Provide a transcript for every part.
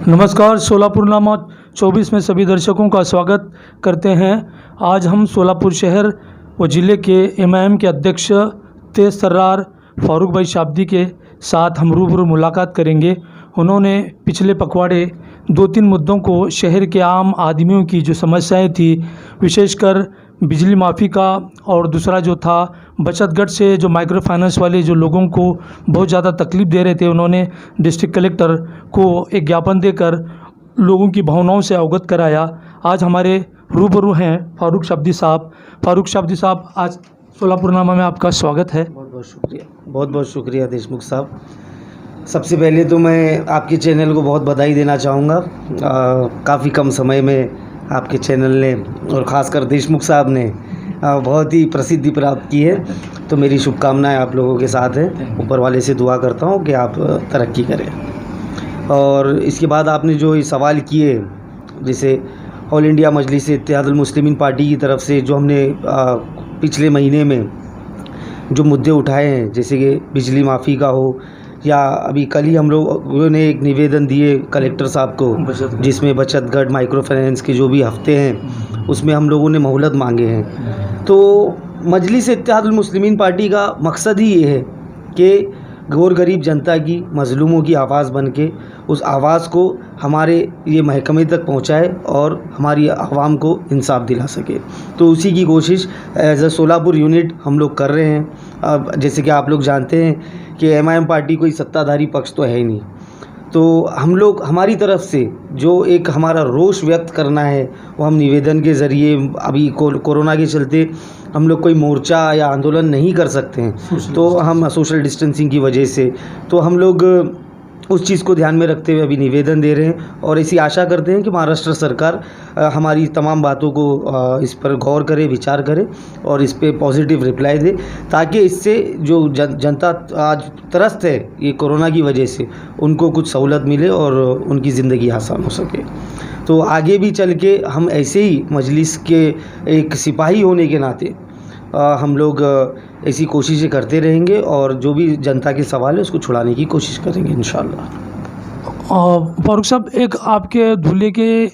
नमस्कार, सोलापुरनामा 24 में सभी दर्शकों का स्वागत करते हैं। आज हम सोलापुर शहर व ज़िले के एमआईएम के अध्यक्ष तेज तर्रार फारूक भाई शाब्दी के साथ हम रूबरू मुलाकात करेंगे। उन्होंने पिछले पखवाड़े 2-3 मुद्दों को, शहर के आम आदमियों की जो समस्याएं थी, विशेषकर बिजली माफ़ी का, और दूसरा जो था बचतगढ़ से जो माइक्रो फाइनेंस वाले जो लोगों को बहुत ज़्यादा तकलीफ़ दे रहे थे, उन्होंने डिस्ट्रिक्ट कलेक्टर को एक ज्ञापन देकर लोगों की भावनाओं से अवगत कराया। आज हमारे रूबरू हैं फारूक शाब्दी साहब। फारूक शाब्दी साहब, आज सोलापुरनामा में आपका स्वागत है। बहुत बहुत शुक्रिया, बहुत बहुत शुक्रिया देशमुख साहब। सबसे पहले तो मैं आपके चैनल को बहुत बधाई देना चाहूँगा। काफ़ी कम समय में आपके चैनल ने और ख़ासकर देशमुख साहब ने बहुत ही प्रसिद्धि प्राप्त की है, तो मेरी शुभकामनाएं आप लोगों के साथ हैं। ऊपर वाले से दुआ करता हूं कि आप तरक्की करें। और इसके बाद आपने जो ये सवाल किए, जैसे ऑल इंडिया मजलिस इत्तेहादुल मुस्लिमीन पार्टी की तरफ से जो हमने पिछले महीने में जो मुद्दे उठाए हैं, जैसे कि बिजली माफ़ी का हो, या अभी कल ही हम लोगों ने एक निवेदन दिए कलेक्टर साहब को, जिसमें बचतगढ़ माइक्रो फाइनेंस के जो भी हफ्ते हैं उसमें हम लोगों ने मोहलत मांगे हैं। तो मजलिस इत्तेहादुल मुस्लिमीन पार्टी का मकसद ही ये है कि गौर गरीब जनता की, मज़लूमों की आवाज़ बन के उस आवाज़ को हमारे ये महकमे तक पहुंचाए और हमारी आवाम को इंसाफ दिला सके। तो उसी की कोशिश एज अ सोलापुर यूनिट हम लोग कर रहे हैं। अब जैसे कि आप लोग जानते हैं कि एमआईएम पार्टी कोई सत्ताधारी पक्ष तो है ही नहीं, तो हम लोग हमारी तरफ से जो एक हमारा रोष व्यक्त करना है वो हम निवेदन के ज़रिए, अभी कोरोना के चलते हम लोग कोई मोर्चा या आंदोलन नहीं कर सकते हैं, तो हम सोशल डिस्टेंसिंग की वजह से, तो हम लोग उस चीज़ को ध्यान में रखते हुए अभी निवेदन दे रहे हैं। और ऐसी आशा करते हैं कि महाराष्ट्र सरकार हमारी तमाम बातों को इस पर गौर करे, विचार करे और इस पे पॉजिटिव रिप्लाई दे, ताकि इससे जो जनता आज त्रस्त है ये कोरोना की वजह से, उनको कुछ सहूलत मिले और उनकी ज़िंदगी आसान हो सके। तो आगे भी चल के हम ऐसे ही मजलिस के एक सिपाही होने के नाते हम लोग ऐसी कोशिशें करते रहेंगे और जो भी जनता के सवाल है उसको छुड़ाने की कोशिश करेंगे इंशाल्लाह। फारूक साहब, एक आपके धुले के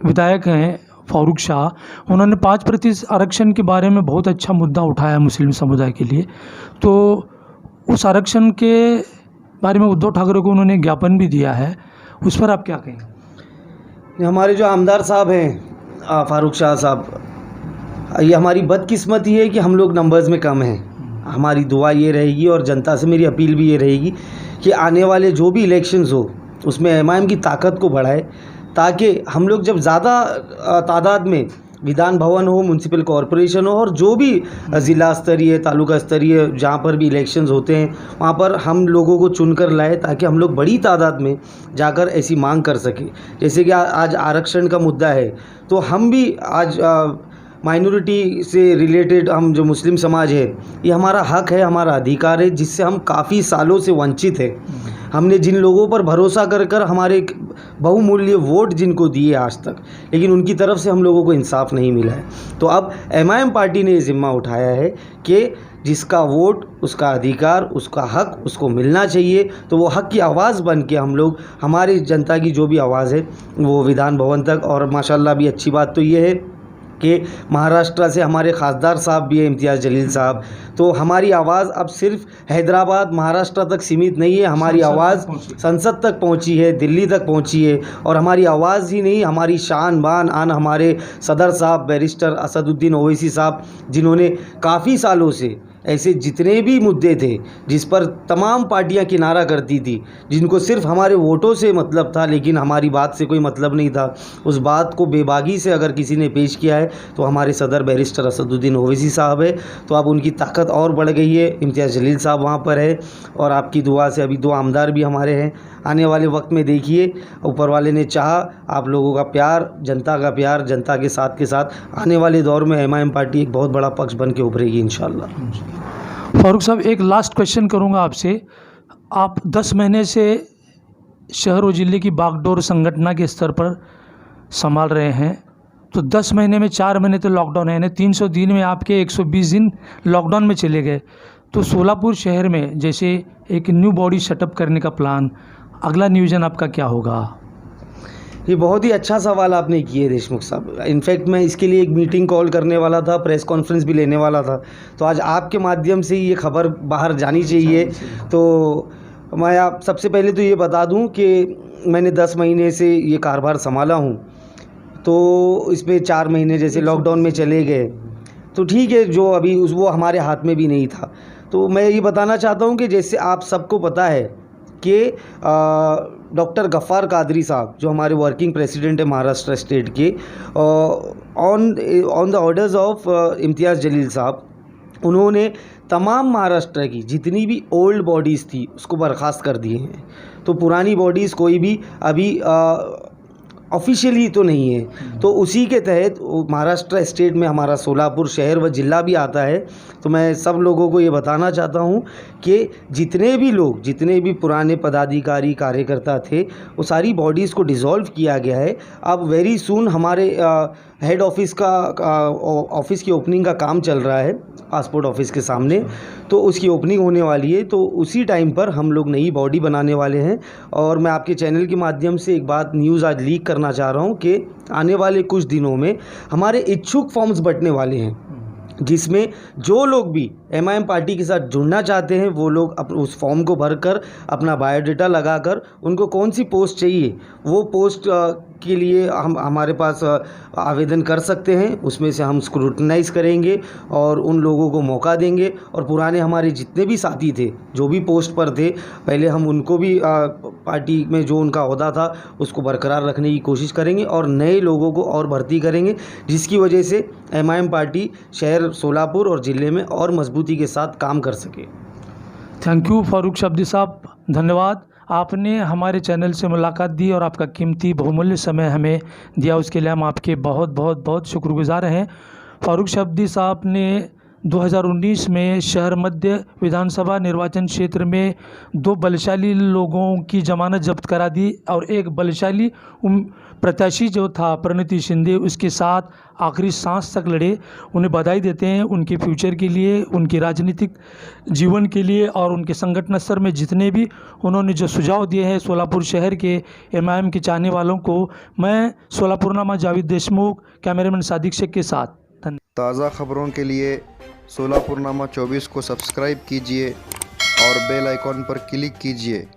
विधायक हैं फारूक शाह, उन्होंने 5% आरक्षण के बारे में बहुत अच्छा मुद्दा उठाया मुस्लिम समुदाय के लिए। तो उस आरक्षण के बारे में उद्धव ठाकरे को उन्होंने ज्ञापन भी दिया है, उस पर आप क्या कहेंगे? हमारे जो आमदार साहब हैं फारूक शाह साहब, ये हमारी बदकिस्मती है कि हम लोग नंबर्स में कम हैं। हमारी दुआ ये रहेगी और जनता से मेरी अपील भी ये रहेगी कि आने वाले जो भी इलेक्शंस हो उसमें एमआईएम की ताकत को बढ़ाए, ताकि हम लोग जब ज़्यादा तादाद में विधान भवन हो, म्यूनसिपल कॉरपोरेशन हो, और जो भी ज़िला स्तरीय, तालुका स्तरीय जहाँ पर भी इलेक्शंस होते हैं वहाँ पर हम लोगों को चुनकर लाए, ताकि हम लोग बड़ी तादाद में जाकर ऐसी मांग कर सकें। जैसे कि आज आरक्षण का मुद्दा है, तो हम भी आज माइनॉरिटी से रिलेटेड, हम जो मुस्लिम समाज है, ये हमारा हक है, हमारा अधिकार है, जिससे हम काफ़ी सालों से वंचित है। हमने जिन लोगों पर भरोसा कर कर हमारे बहुमूल्य वोट जिनको दिए आज तक, लेकिन उनकी तरफ से हम लोगों को इंसाफ नहीं मिला है। तो अब एमआईएम पार्टी ने ये ज़िम्मा उठाया है कि जिसका वोट, उसका अधिकार, उसका हक उसको मिलना चाहिए। तो वो हक की आवाज़ बन के हम लोग, हमारी जनता की जो भी आवाज़ है वो विधान भवन तक, और माशाल्लाह भी अच्छी बात तो ये है कि महाराष्ट्र से हमारे खासदार साहब भी हैं, इम्तियाज़ जलील साहब। तो हमारी आवाज़ अब सिर्फ हैदराबाद, महाराष्ट्र तक सीमित नहीं है, हमारी आवाज़ संसद तक पहुंची है, दिल्ली तक पहुंची है। और हमारी आवाज़ ही नहीं, हमारी शान बान आन हमारे सदर साहब बैरिस्टर असदुद्दीन ओवैसी साहब, जिन्होंने काफ़ी सालों से ऐसे जितने भी मुद्दे थे जिस पर तमाम पार्टियां किनारा करती थी, जिनको सिर्फ हमारे वोटों से मतलब था लेकिन हमारी बात से कोई मतलब नहीं था, उस बात को बेबागी से अगर किसी ने पेश किया है तो हमारे सदर बैरिस्टर असदुद्दीन ओवैसी साहब है। तो अब उनकी ताकत और बढ़ गई है, इम्तियाज़ जलील साहब वहाँ पर है, और आपकी दुआ से अभी 2 आमदार भी हमारे हैं। आने वाले वक्त में देखिए, ऊपर वाले ने चाहा, आप लोगों का प्यार, जनता का प्यार, जनता के साथ आने वाले दौर में एमआईएम पार्टी एक बहुत बड़ा पक्ष बन के उभरेगी इंशाल्लाह। फारूक साहब, एक लास्ट क्वेश्चन करूंगा आपसे। आप 10 महीने से शहर और ज़िले की बागडोर संगठन के स्तर पर संभाल रहे हैं, तो 10 महीने में 4 महीने तो लॉकडाउन है, यानी 300 दिन में आपके 120 दिन लॉकडाउन में चले गए। तो सोलापुर शहर में जैसे एक न्यू बॉडी सेटअप करने का प्लान, अगला नियोजन आपका क्या होगा? ये बहुत ही अच्छा सवाल आपने किए देशमुख साहब। इनफैक्ट मैं इसके लिए एक मीटिंग कॉल करने वाला था, प्रेस कॉन्फ्रेंस भी लेने वाला था, तो आज आपके माध्यम से ये खबर बाहर जानी चाहिए। तो मैं आप सबसे पहले तो ये बता दूं कि मैंने 10 महीने से ये कारोबार संभाला हूं, तो इसमें 4 महीने जैसे लॉकडाउन में चले गए, तो ठीक है, जो अभी वो हमारे हाथ में भी नहीं था। तो मैं ये बताना चाहता हूं कि जैसे आप सबको पता है कि डॉक्टर गफ़ार कादरी साहब जो हमारे वर्किंग प्रेसिडेंट है महाराष्ट्र स्टेट के, ऑन द ऑर्डर्स ऑफ इम्तियाज़ जलील साहब, उन्होंने तमाम महाराष्ट्र की जितनी भी ओल्ड बॉडीज़ थी उसको बर्खास्त कर दिए हैं। तो पुरानी बॉडीज़ कोई भी अभी ऑफिशियली तो नहीं है। तो उसी के तहत महाराष्ट्र स्टेट में हमारा सोलापुर शहर व ज़िला भी आता है। तो मैं सब लोगों को ये बताना चाहता हूँ कि जितने भी लोग, जितने भी पुराने पदाधिकारी कार्यकर्ता थे, वो सारी बॉडीज़ को डिज़ोल्व किया गया है। अब वेरी सून हमारे हेड ऑफिस ऑफिस की ओपनिंग का काम चल रहा है पासपोर्ट ऑफिस के सामने, तो उसकी ओपनिंग होने वाली है। तो उसी टाइम पर हम लोग नई बॉडी बनाने वाले हैं। और मैं आपके चैनल के माध्यम से एक बात न्यूज़ आज लीक करना चाह रहा हूं कि आने वाले कुछ दिनों में हमारे इच्छुक फॉर्म्स बंटने वाले हैं, जिसमें जो लोग भी एमआईएम पार्टी के साथ जुड़ना चाहते हैं वो लोग उस फॉर्म को भरकर अपना बायोडाटा लगाकर उनको कौन सी पोस्ट चाहिए वो पोस्ट के लिए हम हमारे पास आवेदन कर सकते हैं। उसमें से हम स्क्रूटनाइज करेंगे और उन लोगों को मौका देंगे। और पुराने हमारे जितने भी साथी थे जो भी पोस्ट पर थे, पहले हम उनको भी पार्टी में जो उनका ओहदा था उसको बरकरार रखने की कोशिश करेंगे और नए लोगों को और भर्ती करेंगे, जिसकी वजह से एमआईएम पार्टी शहर सोलापुर और ज़िले में और मजबूती के साथ काम कर सके। थैंक यू फारूक शाब्दी साहब, धन्यवाद। आपने हमारे चैनल से मुलाकात दी और आपका कीमती बहुमूल्य समय हमें दिया, उसके लिए हम आपके बहुत बहुत बहुत शुक्रगुजार हैं। फारूक शाब्दी साहब ने 2019 में शहर मध्य विधानसभा निर्वाचन क्षेत्र में 2 बलशाली लोगों की जमानत जब्त करा दी और एक बलशाली प्रत्याशी जो था प्रणति शिंदे, उसके साथ आखिरी सांस तक लड़े। उन्हें बधाई देते हैं उनके फ्यूचर के लिए, उनके राजनीतिक जीवन के लिए और उनके संगठन स्तर में जितने भी उन्होंने जो सुझाव दिए हैं सोलापुर शहर के एमआईएम के चाहने वालों को। मैं सोलापुरनामा जावेद देशमुख, कैमरामैन सादिक शेख के साथ। ताज़ा खबरों के लिए सोलापुरनामा 24 को सब्सक्राइब कीजिए और बेल आइकॉन पर क्लिक कीजिए